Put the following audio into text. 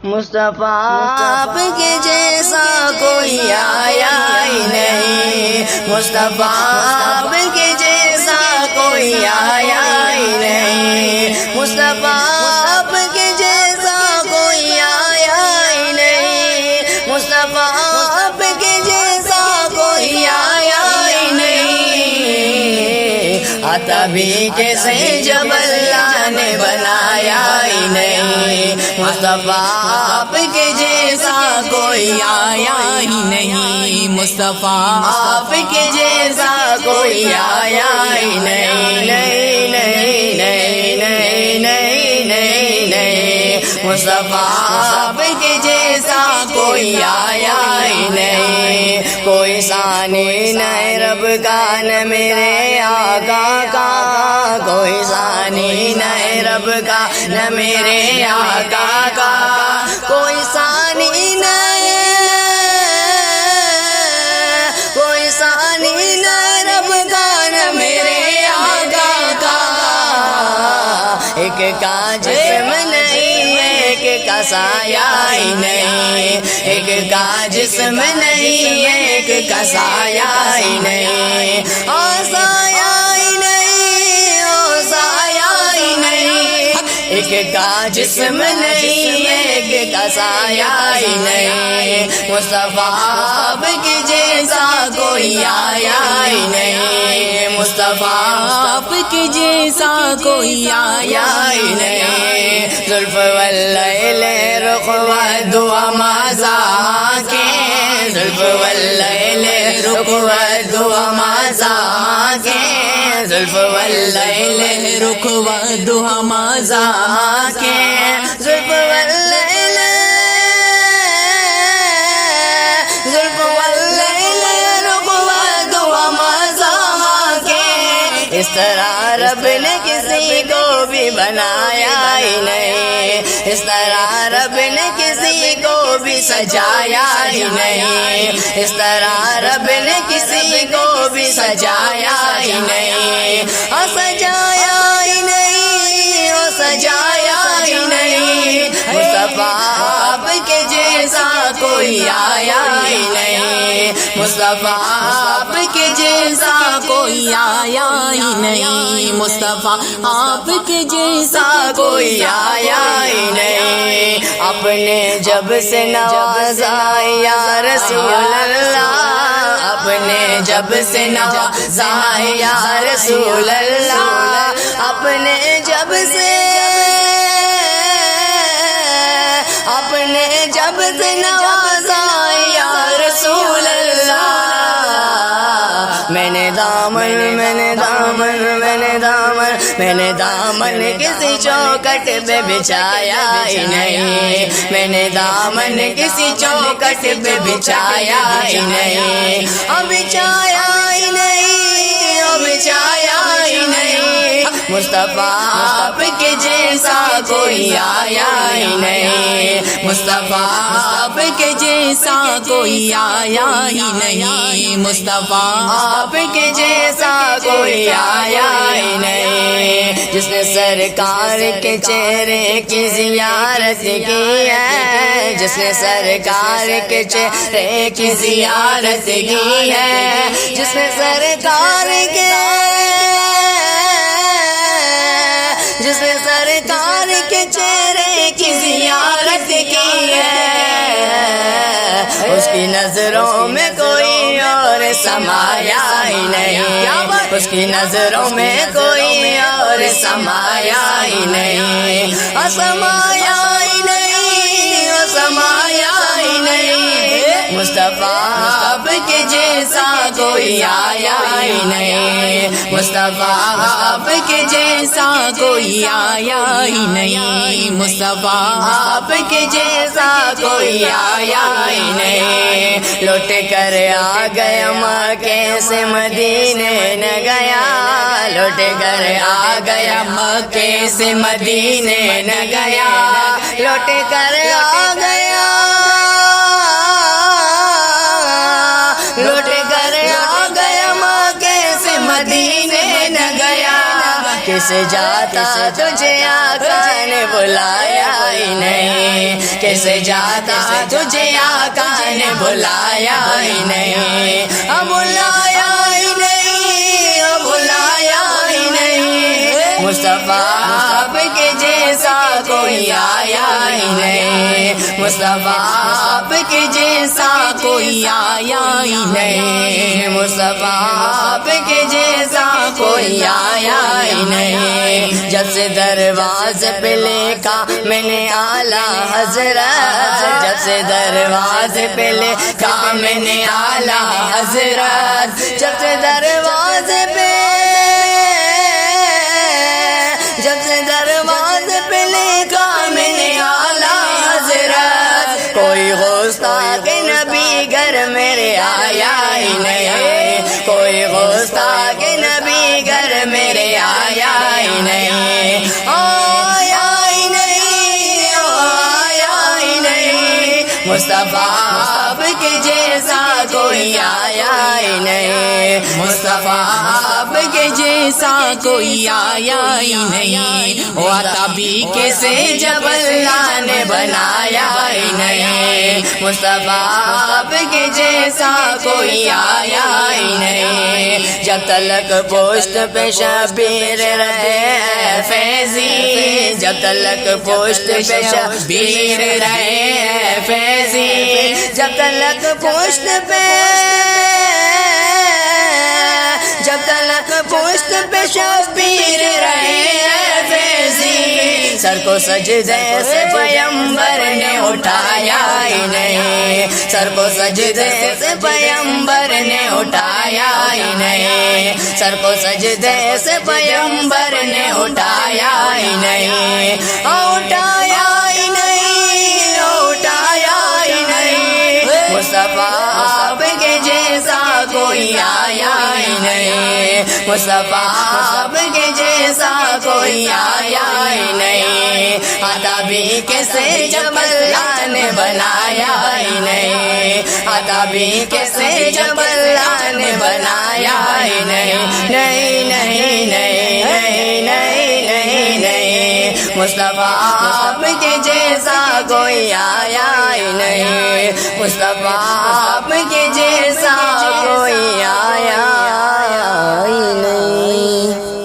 مصطفیٰ آپ کے جیسا کوئی آیا ہی نہیں، مصطفیٰ آپ کے جیسا کوئی آیا ہی نہیں، مصطفیٰ آپ کے جیسا کوئی آیا ہی نہیں، مصطفیٰ آپ کے جیسا کوئی آیا ہی نہیں، آتا بھی کیسے جب اللہ نے بنایا ہی نہیں، مصطفیٰ آپ کے جیسا کوئی آیا ہی نہیں، مصطفیٰ آپ کے جیسا کوئی آیا ہی نہیں، نہیں نہیں نہیں نہیں نہیں نہیں نہیں، مصطفیٰ آپ کے جیسا کوئی آیا ہی نہیں، کوئی ثانی نہ رب کا نہ میرے آقا کا، کوئی ثانی نہ رب کا نہ میرے آقا کا، کوئی ثانی نہ، کوئی ثانی نہ رب کا نہ میرے آقا کا، ایک کا جسم نہیں ایک کا سایہ ہی نہیں، ایک کا جسم نہیں ایک کا سایہ ہی نہیں، سایہ ہی نہیں، سایہ ہی نہیں، ایک کا جسم نہیں ایک کا سایہ ہی نہیں، مصطفیٰ آپ کے جیسا کوئی آیا ہی نہیں، مصطفیٰ آپ کے جیسا کوئی آیا ہی نہیں، زلف واللیل رخ ودعا مازا کے، زلف واللیل رخ ودعا مازا کے، زلف واللیل رخ ودعا مازا کے، زلف واللیل، زلف واللیل رخ ودعا مازا کے، اس طرح رب نے کسی کو بھی بنایا ہی نہیں، اس طرح رب نے کسی کو بھی سجایا ہی نہیں، اس طرح رب نے کسی کو بھی سجایا ہی نہیں، سجایا ہی نہیں، سجایا ہی نہیں، مصطفیٰ آپ کے جیسا کوئی آیا ہی نہیں، مصطفیٰ آپ کے جیسا کوئی آیا ہی نہیں، مصطفیٰ آپ کے جیسا کوئی آیا ہی نہیں، اپنے جب سے نوازا یا رسول اللہ، اپنے جب سے نوازا یا رسول اللہ، اپنے جب سے، اپنے جب سے نوازا یا رسول اللہ، میں نے دامن، میں نے دامن، میں نے دامن، میں نے دامن کسی چوکٹ پہ بچھایا ہی نہیں، میں نے دامن کسی چوکٹ پہ بچھایا ہی نہیں، بچھایا ہی نہیں، بچھایا ہی نہیں، مصطفیٰ آپ کے جیسا کوئی آیا ہی نہیں، مصطفیٰ آپ کے جیسا کوئی آیا ہی نہیں، مصطفیٰ آپ کے جیسا کوئی آیا ہی نہیں، جس نے سرکار کے چہرے کی زیارت کی ہے، جس نے سرکار کے چہرے کی زیارت کی ہے، جس نے سرکار کے، جس نے سرکار کے چہرے کی زیارت کی ہے، اس کی نظروں میں کوئی اور سمایا ہی نہیں، اس کی نظروں میں کوئی اور سمایا ہی نہیں، سمایا ہی نہیں، سمایا ہی نہیں، مصطفیٰ آپ کے جیسا کوئی آیا ہی نہیں، مصطفیٰ آپ کے جیسا کوئی آیا ہی نہیں، مصطفیٰ آپ کے جیسا کوئی آیا ہی نہیں، لوٹ کر آ گیا مکے سے مدینے نہ گیا، لوٹ کر آ گیا مکے سے مدینے نہ گیا، لوٹ کر آ گیا، لوٹ کر آ گیا مکے سے مدینے نہ گیا، کسے جاتا تجھے آقا نے بلایا ہی نہیں، کسے جاتا تجھے آقا نے بلایا ہی نہیں، بلایا ہی نہیں، بلایا ہی نہیں، مصطفیٰ آپ کے جیسا کوئی آیا ہی نہیں، مصطفیٰ آپ کے جیسا کوئی آیا ہی نہیں، مصطفیٰ آپ کے جیسا کوئی آیا ہی نہیں، جب سے دروازے پہ لے کا میں نے اعلیٰ حضرت، جب سے دروازے پہ لے کا میں نے اعلیٰ حضرت، جب سے دروازے پہ، جب سے دروازے پہ لے کا میں نے اعلیٰ حضرت، کوئی گستاخ نبی گھر میرے آیا ہی نہیں، کوئی گستاخ نبی گھر میرے آیا ہی نہیں، آیا ہی نہیں، آیا ہی نہیں، مصطفیٰ آپ کے جیسا کوئی آیا ہی نہیں، مصطفیٰ آپ کے جیسا کوئی آیا ہی نہیں، وہ بھی کسے جب اللہ نے بنایا ہی نہیں، مصطفیٰ آپ کے جیسا کوئی آیا ہی نہیں، جب تلک پشت پہ شبیر رہے فیضی، جب تلک پشت پہ شبیر رہے فیضی، جب تلک پشت پہ، جب تلک پشت پہ شبیر رہے فیضی، سر کو سجدے سے پیمبر نے اٹھایا ہی نہیں، سر کو سجدے سے پیمبر نے اٹھایا ہی نہیں، سر کو سجدے سے پیمبر نے اٹھایا ہی نہیں، اٹھایا ہی نہیں، اٹھایا ہی نہیں، مصطفیٰ آپ کے جیسا کوئی آیا ہی نہیں، مصطفیٰ آپ کے جیسا کوئی آیا ہی نہیں، عطا بھی کیسے جب اللہ نے بنایا ہی نہیں، عطا بھی کیسے جب اللہ نے بنایا ہی نہیں، نہیں نہیں نہیں نہیں نہیں نہیں نہیں، مصطفیٰ آپ کے جیسا کوئی آیا ہی نہیں، مصطفیٰ آپ کے جیسا کوئی آیا ہی نہیں۔